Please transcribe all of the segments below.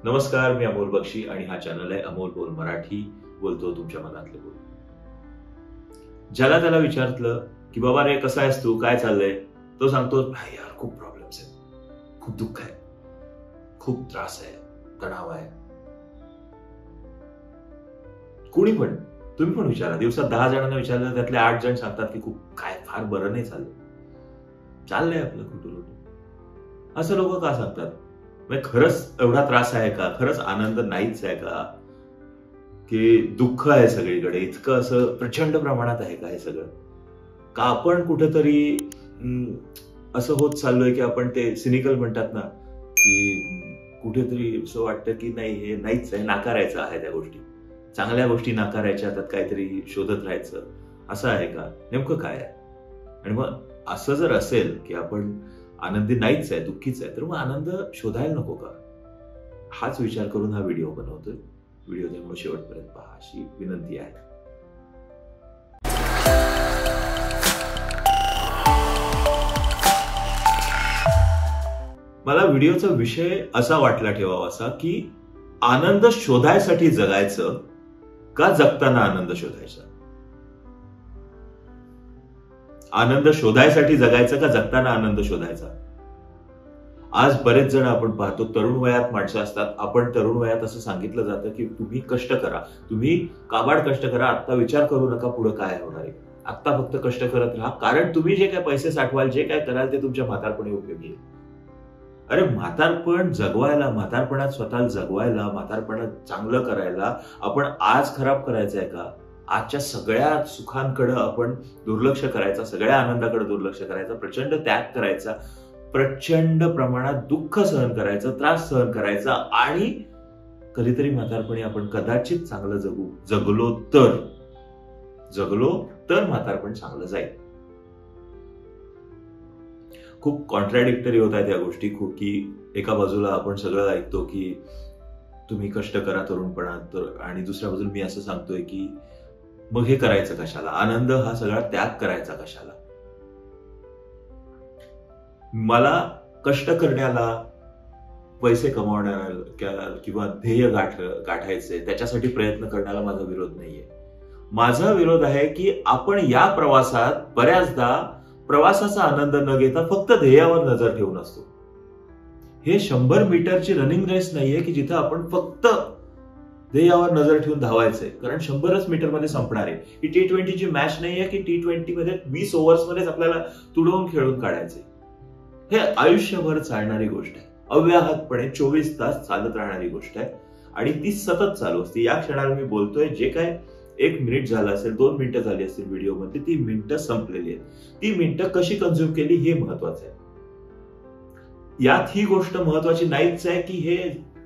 नमस्कार, मी अमोल बक्षी आणि हा चॅनल आहे अमोल बोल मराठी. बोलतो तुमच्या मनातले बोल. ज्याला त्याला विचारलं की बाबा रे कसा आहेस तू, काय चाललंय, तो सांगतो यार खूप प्रॉब्लेम्स आहेत, खूप दुःख आहे, खूप त्रास आहे, तणाव आहे. कोणी पण, तुम्ही पण विचारा, दिवसात 10 जणांना विचारलं त्यातले 8 जण सांगतात की खूप काय फार बरं नाही चाललंय आपलं कुठं. असं लोक का सांगतात? म्हणजे खरंच एवढा त्रास आहे का? खरंच आनंद नाहीच आहे का? की दुःख आहे सगळीकडे, इतकं असं प्रचंड प्रमाणात आहे का हे सगळं? का आपण कुठेतरी असं होत चाललोय की आपण ते सिनिकल म्हणतात ना, की कुठेतरी असं वाटतं की नाही हे नाहीच आहे, नाकारायचं आहे त्या गोष्टी, चांगल्या गोष्टी नाकारायच्या, त्यात काहीतरी शोधत राहायचं, असं आहे का? नेमकं काय आहे? आणि मग असं जर असेल की आपण आनंदी नाहीच आहे, दुःखीच आहे, तर मग आनंद शोधायला नको का? हाच विचार करून हा व्हिडिओ बनवतोय. व्हिडिओ त्यामुळे शेवटपर्यंत पहा अशी विनंती आहे. मला व्हिडिओचा विषय असा वाटला ठेवावासा की आनंद शोधायसाठी जगायचं का जगताना आनंद शोधायचा? आनंद शोधायसाठी जगायचं का जगताना आनंद शोधायचा? आज बरेच जण आपण पाहतो, तरुण वयात माणसं असतात. आपण तरुण वयात असं सांगितलं जातं की तुम्ही कष्ट करा, तुम्ही काबाड कष्ट करा, आता विचार करू नका पुढे काय होणार आहे, आता फक्त कष्ट करत राहा, कारण तुम्ही जे काय पैसे साठवाल, जे काय कराल ते तुमच्या म्हातारपणी उपयोगी येईल. अरे म्हातारपण जगवायला, म्हातारपणात स्वतःला जगवायला, म्हातारपणात चांगलं करायला आपण आज खराब करायचंय का? आजच्या सगळ्या सुखांकडे आपण दुर्लक्ष करायचं, सगळ्या आनंदाकडे दुर्लक्ष करायचं, प्रचंड त्याग करायचा, प्रचंड प्रमाणात दुःख सहन करायचं, त्रास सहन करायचा, आणि कधीतरी म्हातारपणी आपण कदाचित चांगलं जगलो तर म्हातारपण चांगलं जाईल. खूप कॉन्ट्रॅडिक्टरी होत आहेत या गोष्टी खूप, की एका बाजूला आपण सगळं ऐकतो की तुम्ही कष्ट करा तरुणपणात, आणि दुसऱ्या बाजूला मी असं सांगतोय की मग हे करायचं कशाला? आनंद हा सगळा त्याग करायचा कशाला? मला कष्ट करण्याला, पैसे कमावण्याला किंवा ध्येय गाठायचे त्याच्यासाठी प्रयत्न करण्याला माझा विरोध नाहीये. माझा विरोध आहे की आपण या प्रवासात बऱ्याचदा प्रवासाचा आनंद न घेता फक्त ध्येयावर नजर ठेवून असतो. हे 100 मीटरची रनिंग रेस नाहीये की जिथं आपण फक्त ध्येयावर नजर ठेवून धावायचंय, कारण 100च मीटर मध्ये संपणार आहे. ही T20ची मॅच नाहीये की T20 मध्ये 20 ओव्हर्स मध्येच आपल्याला तुडवून खेळून काढायचे. हे आयुष्यभर चालणारी गोष्ट आहे, अव्याहतपणे 24 तास चालत राहणारी गोष्ट आहे, आणि ती सतत चालू असते. या क्षणाला मी बोलतोय, जे काय 1 मिनिट झालं असेल, 2 मिनिटं झाली असतील व्हिडिओमध्ये, ती मिनिटं संपलेली आहेत. ती मिनिटं कशी कन्झ्युम केली हे महत्वाचं आहे. यात ही गोष्ट महत्वाची नाहीच आहे की हे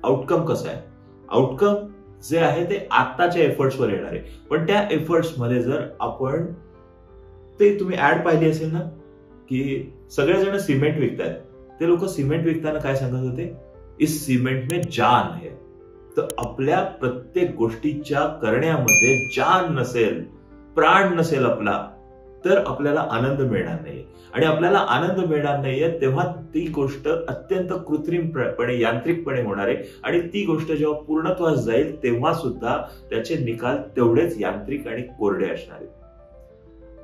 आउटकम कसं आहे. आउटकम जे आहे ते आत्ताच्या एफर्ट्सवर येणार आहे, पण त्या एफर्ट्स मध्ये जर आपण, ते तुम्ही ऍड पाहिली असेल ना, की सगळेजण सिमेंट विकतायत, ते लोक सिमेंट विकताना काय सांगत होते? इस सिमेंट में जान है. तर आपल्या प्रत्येक गोष्टीच्या करण्यामध्ये जान नसेल, प्राण नसेल आपला, तर आपल्याला आनंद मिळणार नाही. आणि आपल्याला आनंद मिळणार नाहीये तेव्हा ती गोष्ट अत्यंत कृत्रिमपणे, यांत्रिकपणे होणार आहे, आणि ती गोष्ट जेव्हा पूर्णत्वास जाईल तेव्हा सुद्धा त्याचे निकाल तेवढेच यांत्रिक आणि कोरडे असणार आहेत.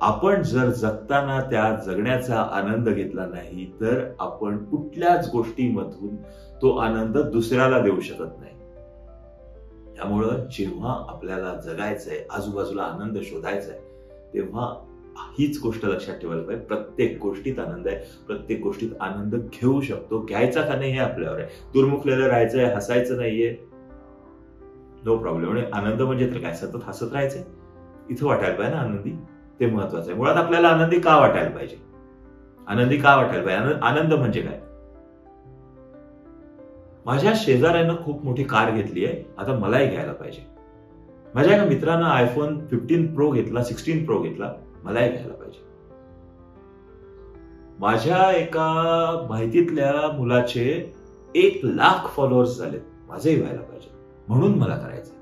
आपण जर जगताना त्या जगण्याचा आनंद घेतला नाही तर आपण कुठल्याच गोष्टीमधून तो आनंद दुसऱ्याला देऊ शकत नाही. त्यामुळं जेव्हा आपल्याला जगायचंय, आजूबाजूला आनंद शोधायचा आहे, तेव्हा हीच गोष्ट लक्षात ठेवायला पाहिजे. प्रत्येक गोष्टीत आनंद आहे, प्रत्येक गोष्टीत आनंद घेऊ शकतो. घ्यायचा का नाही हे आपल्यावर आहे. दुर्मुखलेलं राहायचंय, हसायचं नाहीये, नो प्रॉब्लेम. आणि आनंद म्हणजे तर काय, सतत हसत राहायचंय, इथं वाटायला पाहिजे ना आनंदी, ते महत्वाचं आहे. मुळात आपल्याला आनंदी का वाटायला पाहिजे? आनंदी का वाटायला पाहिजे? आनंद म्हणजे काय? माझ्या शेजाऱ्यानं खूप मोठी कार घेतली आहे, आता मलाही घ्यायला पाहिजे. माझ्या एका मित्रानं आयफोन 15 प्रो घेतला, 16 प्रो घेतला, मलाही घ्यायला पाहिजे. माझ्या एका माहितीतल्या मुलाचे 1,00,000 फॉलोअर्स झालेत, माझेही व्हायला पाहिजे, म्हणून मला करायचं.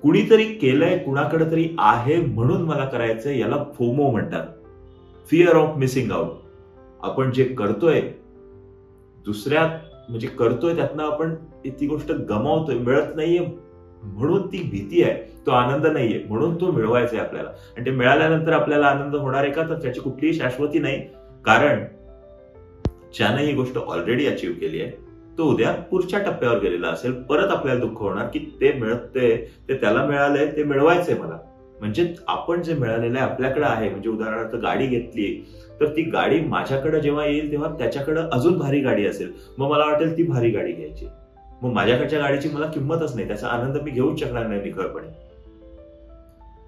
कुणीतरी केलंय, कुणाकडे तरी आहे म्हणून मला करायचंय, याला फोमो म्हणतात, फिअर ऑफ मिसिंग आउट. आपण जे करतोय दुसऱ्या म्हणजे करतोय त्यातनं आपण ती गोष्ट गमावतोय, मिळत नाहीये म्हणून ती भीती आहे, तो आनंद नाहीये म्हणून तो मिळवायचा आहे आपल्याला. आणि ते मिळाल्यानंतर आपल्याला आनंद होणार आहे का, तर त्याची कुठलीही शाश्वती नाही. कारण ज्यानं ही गोष्ट ऑलरेडी अचीव्ह केली आहे तो उद्या पुढच्या टप्प्यावर गेलेला असेल, परत आपल्याला दुःख होणार की ते मिळतंय, ते त्याला मिळालंय, ते मिळवायचंय मला. म्हणजे आपण जे मिळालेलं आहे आपल्याकडे आहे, म्हणजे उदाहरणार्थ गाडी घेतली तर ती गाडी माझ्याकडे जेव्हा येईल तेव्हा त्याच्याकडे अजून भारी गाडी असेल, मग मला वाटेल ती भारी गाडी घ्यायची, मग माझ्याकडच्या गाडीची मला किंमतच नाही, त्याचा आनंद मी घेऊच शकणार नाही निखळपणे.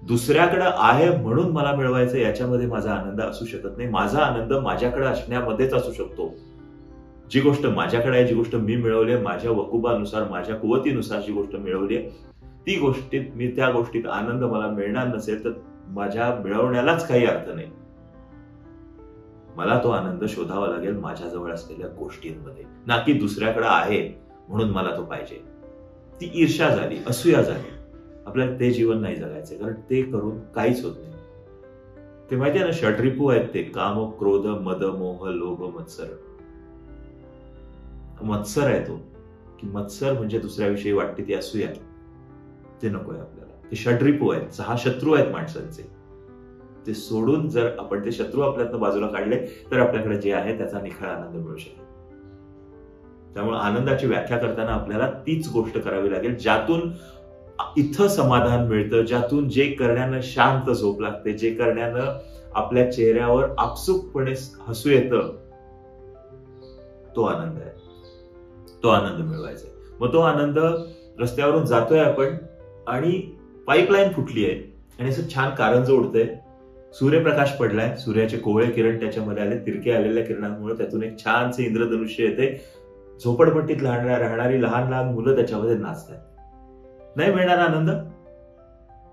दुसऱ्याकडे आहे म्हणून मला मिळवायचं याच्यामध्ये माझा आनंद असू शकत नाही. माझा आनंद माझ्याकडे असण्यामध्येच असू शकतो. जी गोष्ट माझ्याकडे आहे, जी गोष्ट मी मिळवली आहे, माझ्या वकुबानुसार, माझ्या कुवतीनुसार जी गोष्ट मिळवली आहे, ती गोष्टीत मी त्या गोष्टीत आनंद मला मिळणार नसेल तर माझ्या मिळवण्यालाच काही अर्थ नाही. मला तो आनंद शोधावा लागेल माझ्याजवळ असलेल्या गोष्टींमध्ये, ना की दुसऱ्याकडे आहे म्हणून मला तो पाहिजे. ती ईर्ष्या झाली, असूया झाली. आपल्याला ते जीवन नाही जगायचं, कारण ते करून काहीच होत नाही. ते माहितीये ना, षड्रिपू आहेत ते, काम, क्रोध, मद, मोह, लोभ, मत्सर. मत्सर आहे तो, की मत्सर म्हणजे दुसऱ्याविषयी वाटते ती असूया, ते नकोय आपल्याला. ते षड्रिपू आहेत, 6 शत्रू आहेत माणसांचे. ते सोडून जर आपण ते शत्रू आपल्यातनं बाजूला काढले तर आपल्याकडे जे आहे त्याचा निखळ आनंद मिळू शकेल. त्यामुळे आनंदाची व्याख्या करताना आपल्याला तीच गोष्ट करावी लागेल ज्यातून इथं समाधान मिळतं, ज्यातून जे करण्यानं शांत झोप लागते, जे करण्यानं आपल्या चेहऱ्यावर आपसुकपणे हसू येतं, तो आनंद आहे. तो आनंद मिळवायचा. मग तो आनंद रस्त्यावरून जातोय आपण आणि पाईपलाईन फुटली आहे आणि असं छान कारंज उडतंय, सूर्यप्रकाश पडलाय, सूर्याचे कोवळे किरण त्याच्यामध्ये आले, तिरके आलेल्या किरणांमुळे त्यातून एक छानसे इंद्रधनुष्य येते. झोपडपट्टीत राहणारी लहान लहान मुलं त्याच्यामध्ये नाचतात. नाही मिळणार आनंद?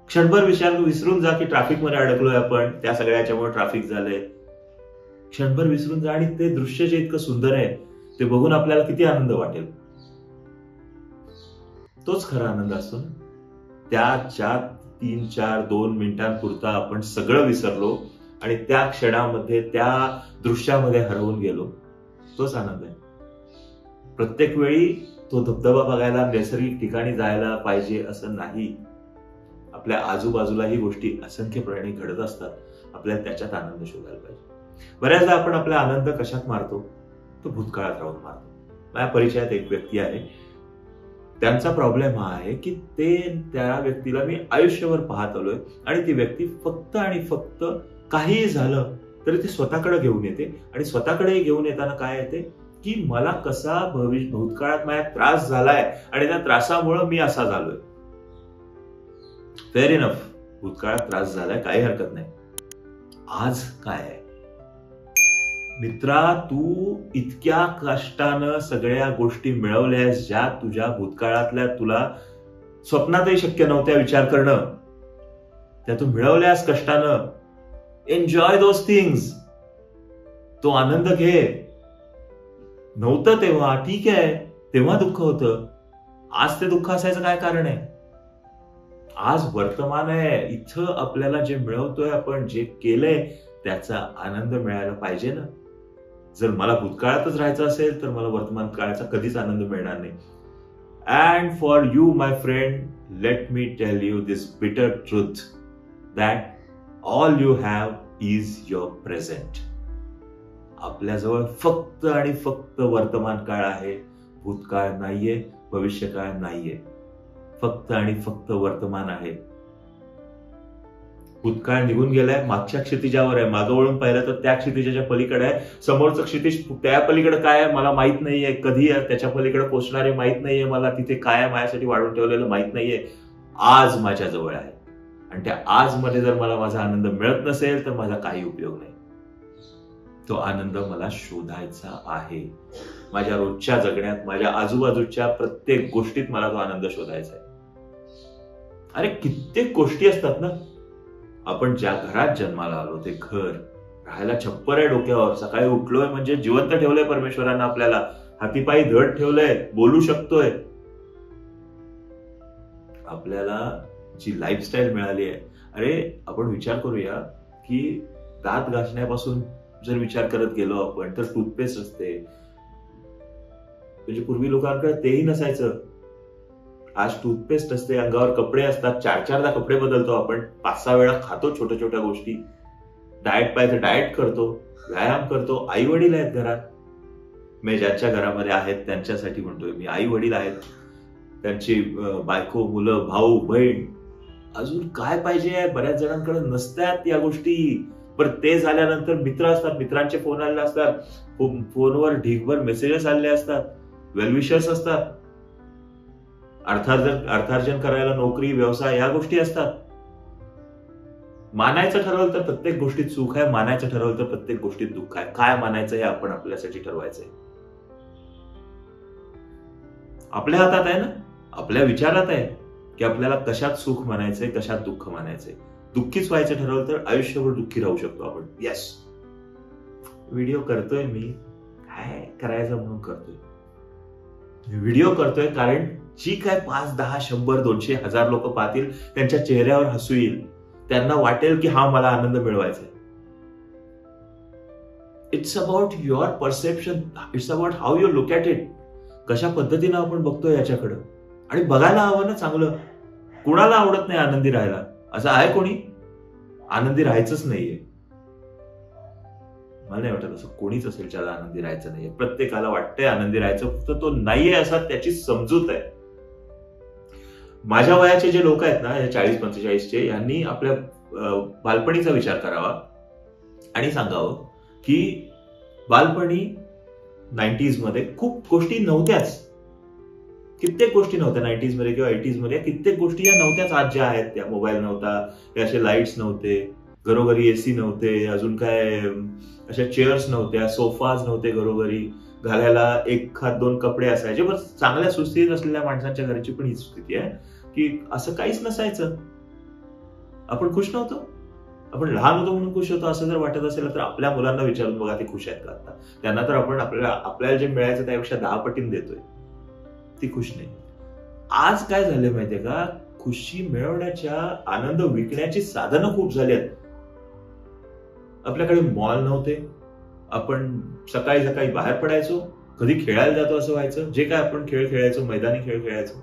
क्षणभर विसरून जा की ट्रॅफिकमध्ये अडकलोय आपण, त्या सगळ्याच्यामुळे ट्रॅफिक झालंय. क्षणभर विसरून जा आणि ते दृश्य जे इतकं सुंदर आहे ते बघून आपल्याला किती आनंद वाटेल. तोच खरा आनंद असतो ना. त्याच्या 3-4-2 मिनिटांपुरता आपण सगळं विसरलो आणि त्या क्षणामध्ये त्या दृश्यामध्ये हरवून गेलो, तोच आनंद आहे. प्रत्येक वेळी तो धबधबा बघायला नैसर्गिक ठिकाणी जायला पाहिजे असं नाही. आपल्या आजूबाजूलाही गोष्टी असंख्यपणे घडत असतात, आपल्याला त्याच्यात आनंद शोधायला पाहिजे. बऱ्याचदा आपण आपला आनंद कशात मारतो, तो भूतकाळात राहून मारतो. माझ्या परिचयात एक व्यक्ती आहे, त्यांचा प्रॉब्लेम हा आहे की त्या व्यक्तीला मी आयुष्यभर पाहत आलोय आणि ती व्यक्ती फक्त आणि फक्त काहीही झालं तरी ती स्वतःकडे घेऊन येते आणि स्वतःकडे घेऊन येताना काय येते की मला कसा भूतकाळात माझ्या त्रास झालाय आणि त्या त्रासामुळे मी असा झालोय. फेअर इनफ, भूतकाळात त्रास झालाय, काही हरकत नाही. आज काय आहे मित्रा, तू इतक्या कष्टानं सगळ्या गोष्टी मिळवल्यास ज्या तुझ्या भूतकाळातल्या तुला स्वप्नातही शक्य नव्हत्या विचार करणं, त्या तू मिळवल्यास कष्टानं. Enjoy those things. तो आनंद घे. नव्हतं तेव्हा ठीक आहे, तेव्हा दुःख होतं, आज ते दुःख असायचं काय कारण आहे? आज वर्तमान आहे, इथं आपल्याला जे मिळवतोय आपण, जे केलंय त्याचा आनंद मिळायला पाहिजे ना. जर मला भूतकाळातच राहायचं असेल तर मला वर्तमान काळाचा कधीच आनंद मिळणार नाही. And for you my friend, let me tell you this bitter truth that all you have is your present. आपल्याजवळ फक्त आणि फक्त वर्तमान काळ आहे, भूतकाळ नाहीये, भविष्यकाळ नाहीये. फक्त आणि फक्त वर्तमान आहे. भूतकाळ निघून गेलाय, मागच्या क्षितिजावर आहे. मागं वळून पाहिलं तर त्या क्षितिजाच्या पलीकडे आहे. समोरचं क्षितिज त्या पलीकडे काय आहे मला माहित नाहीये, कधी त्याच्या पलीकडे पोहोचणार आहे माहित नाहीये मला, तिथे काय आहे माझ्यासाठी वाढून ठेवलेलं माहित नाहीये. आज माझ्या जवळ आहे आणि त्या आज मध्ये जर मला माझा आनंद मिळत नसेल तर माझा काही उपयोग नाही. तो आनंद मला शोधायचा आहे. माझ्या रोजच्या जगण्यात, माझ्या आजूबाजूच्या प्रत्येक गोष्टीत मला तो आनंद शोधायचा आहे. अरे कित्येक गोष्टी असतात ना. आपण ज्या घरात जन्माला आलो ते घर, राहायला छप्पर आहे डोक्यावर, सकाळी उठलोय म्हणजे जिवंत ठेवलंय परमेश्वरानं आपल्याला, हातीपायी धड ठेवलंय, बोलू शकतोय. आपल्याला जी लाईफस्टाईल मिळाली आहे, अरे आपण विचार करूया की दात घासण्यापासून जर विचार करत गेलो आपण तर टूथपेस्ट असते, म्हणजे पूर्वी लोकांकडे तेही नसायचं. आज टूथपेस्ट असते, अंगावर कपडे असतात, 4-4दा कपडे बदलतो आपण, 5-6 वेळा खातो छोट्या छोट्या गोष्टी, डाएट पाहिजे डाएट करतो, व्यायाम करतो. आई वडील आहेत घरात, मी ज्यांच्या घरामध्ये आहेत त्यांच्यासाठी म्हणतोय मी, आई वडील आहेत, त्यांची बायको, मुलं, भाऊ, बहीण, अजून काय पाहिजे? बऱ्याच जणांकडे नसतात या गोष्टी. पण ते झाल्यानंतर मित्र असतात, मित्रांचे फोन आलेले असतात, फोनवर ढीगभर मेसेजेस आलेले असतात, वेलविशर्स असतात, अर्थार्जन करायला नोकरी, व्यवसाय, या गोष्टी असतात. मानायचं ठरवलं तर प्रत्येक गोष्टीत सुख आहे, मानायचं ठरवलं तर प्रत्येक गोष्टीत दुःख आहे. काय मानायचं हे आपण आपल्यासाठी ठरवायचंय. आपल्या हातात आहे ना, आपल्या विचारात आहे की आपल्याला कशात सुख मानायचंय, कशात दुःख मानायचंय. दुःखीच व्हायचं ठरवलं तर आयुष्यभर दुःखी राहू शकतो आपण. येस, व्हिडिओ करतोय मी, काय करायचं म्हणून करतोय. व्हिडिओ करतोय कारण जी काय 5, 10, 100, 200, 1000 लोक पाहतील, त्यांच्या चेहऱ्यावर हसू येईल, त्यांना वाटेल की हा मला आनंद मिळवायचा आहे. It's about your perception, it's about how you look at it. कशा पद्धतीनं आपण बघतोय याच्याकडं. आणि बघायला हवं ना चांगलं. कुणाला आवडत नाही आनंदी राहायला? असं आहे कोणी? आनंदी राहायचंच नाहीये. मला नाही वाटत असं कोणीच असेल ज्याला आनंदी राहायचं नाहीये. प्रत्येकाला वाटतंय आनंदी राहायचं, फक्त तो नाहीये असा त्याची समजूत आहे. माझ्या वयाचे जे लोक आहेत ना, 40-45चे, यांनी आपल्या बालपणीचा विचार करावा आणि सांगावं की बालपणी 90s मध्ये खूप गोष्टी नव्हत्याच. कित्येक गोष्टी नव्हत्या 90s मध्ये किंवा 80s मध्ये. कित्येक गोष्टी या नव्हत्याच आज ज्या आहेत त्या. मोबाईल नव्हता, हे असे लाईट्स नव्हते, घरोघरी एसी नव्हते, अजून काय अशा चेअर्स नव्हत्या, सोफाज नव्हते घरोघरी, घालायला 1-2 कपडे असायचे. बस चांगल्या सुस्थितीत असलेल्या माणसांच्या घरची पण ही स्थिती आहे की असं काहीच नसायचं. आपण खुश नव्हतो. आपण लहान होतो म्हणून खुश होतो असं जर वाटत असेल तर आपल्या मुलांना विचारून बघा ते खुश आहेत का आता. त्यांना तर आपण आपल्याला जे मिळायचं त्यापेक्षा 10 पटीने देतोय. ती खुश नाही. आज काय झालंय माहितीये का, खुशी मिळवण्याच्या, आनंद विकण्याची साधनं खूप झाली आहेत. आपल्याकडे मॉल नव्हते, आपण सकाळी सकाळी बाहेर पडायचो, कधी खेळायला जातो असं व्हायचं. जे काय आपण खेळ खेळायचो, मैदानी खेळ खेळायचो,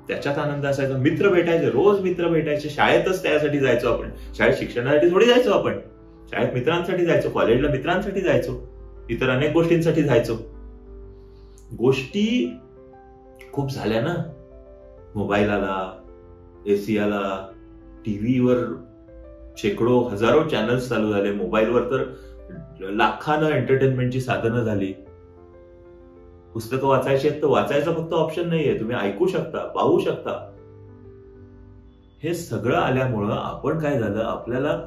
त्याच्यात आनंद असायचा. मित्र भेटायचे, रोज मित्र भेटायचे. शाळेतच त्यासाठी जायचो आपण. शाळेत शिक्षणासाठी थोडी जायचो आपण, शाळेत मित्रांसाठी जायचो, कॉलेजला मित्रांसाठी जायचो, इतर अनेक गोष्टींसाठी जायचो. गोष्टी खूप झाल्या ना. मोबाईल आला, एसी आला, टीव्हीवर शेकडो हजारो चॅनल्स चालू झाले, मोबाईलवर तर लाखानं एंटरटेनमेंटची साधनं झाली. पुस्तकं वाचायची आहेत तर वाचायचं फक्त ऑप्शन नाहीये, तुम्ही ऐकू शकता, पाहू शकता. हे सगळं आल्यामुळं आपण काय झालं, आपल्याला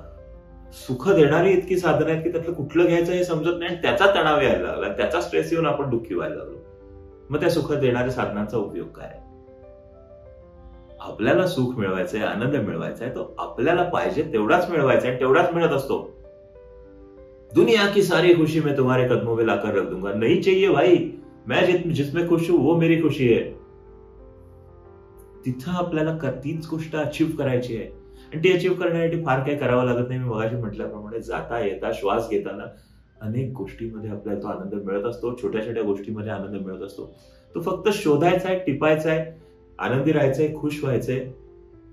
सुख देणारी इतकी साधनं आहेत की त्यातलं कुठलं घ्यायचं हे समजत नाही, त्याचा तणाव यायला लागला, त्याचा स्ट्रेस येऊन आपण दुःखी व्हायला लागलो. मग त्या सुख देणाऱ्या साधनांचा उपयोग काय? आपल्याला सुख मिळवायचंय, आनंद मिळवायचा आहे, तो आपल्याला पाहिजे तेवढाच मिळवायचा आहे, तेवढाच मिळत असतो. दुनिया की सारी खुशी मैं तुम्हारे कदमों में लाकर रख दूंगा, नहीं चाहिए भाई, मैं जिसमें खुश हूं वो मेरी खुशी आहे. तिथं आपल्याला तीच गोष्ट अचीव्ह करायची आहे. आणि ती अचीव्ह करण्यासाठी फार काही करावं लागत नाही. मी मगाशी म्हटल्याप्रमाणे जाता येता, श्वास घेताना अनेक गोष्टींमध्ये आपल्याला तो आनंद मिळत असतो. छोट्या छोट्या गोष्टींमध्ये आनंद मिळत असतो. तो फक्त शोधायचा आहे, टिपायचा आहे, आनंदी राहायचंय, खुश व्हायचंय.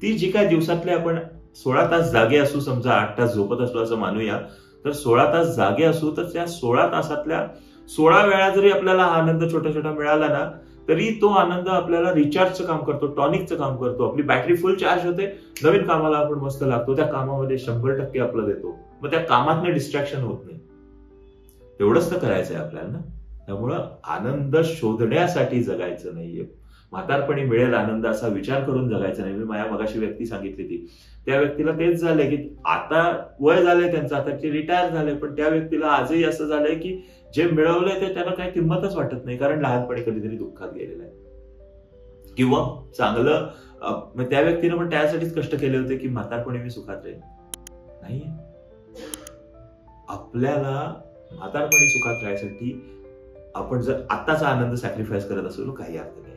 ती जी काय दिवसातले आपण 16 तास जागे असू, समजा 8 तास झोपत असलो असं मानूया, तर 16 तास जागे असू तर त्या 16 तासातल्या 16 वेळा जरी आपल्याला हा आनंद छोटा छोटा मिळाला ना, तरी तो आनंद आपल्याला रिचार्जचं काम करतो, टॉनिकचं काम करतो. आपली बॅटरी फुल चार्ज होते, नवीन कामाला आपण मस्त लागतो, त्या कामामध्ये 100% आपलं देतो. मग त्या कामातनं डिस्ट्रॅक्शन होत नाही. एवढंच तर करायचंय आपल्याला ना. त्यामुळं आनंद शोधण्यासाठी जगायचं नाहीये. म्हातारपणी मिळेल आनंद असा विचार करून जगायचा नाही. मी माझ्या मगाशी व्यक्ती सांगितली ती, त्या व्यक्तीला तेच झालंय की आता वय झालंय त्यांचं, आता ते रिटायर झाले, पण त्या व्यक्तीला आजही असं झालंय की जे मिळवलंय ते त्याला काही किंमतच वाटत नाही, कारण लहानपणी कधीतरी दुःखात गेलेलं आहे. किंवा चांगलं, त्या व्यक्तीनं पण त्यासाठीच कष्ट केले होते की म्हातारपणी मी सुखात राहील. नाही, आपल्याला म्हातारपणी सुखात राहायसाठी आपण जर आत्ताचा आनंद सॅक्रिफाईस करत असलो, काही अर्थ नाही.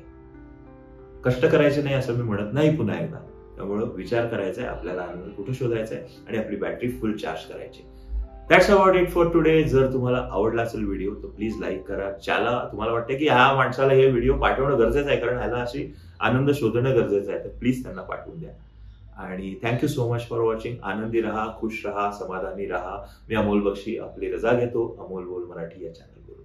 कष्ट करायचे नाही असं मी म्हणत नाही पुन्हा एकदा. त्यामुळं विचार करायचा आहे, आपल्याला आनंद कुठे शोधायचा आहे आणि आपली बॅटरी फुल चार्ज करायची. That's about it for today. जर तुम्हाला आवडला असेल व्हिडिओ तर प्लीज लाईक करा. ज्याला तुम्हाला वाटतं की ह्या माणसाला हे व्हिडिओ पाठवणं गरजेचं आहे, कारण ह्याला अशी आनंद शोधणं गरजेचं आहे, तर प्लीज त्यांना पाठवून द्या. आणि thank you so much for watching. आनंदी राहा, खुश राहा, समाधानी राहा. मी अमोल बक्षी आपली रजा घेतो. अमोल बोल मराठी या चॅनलवरून.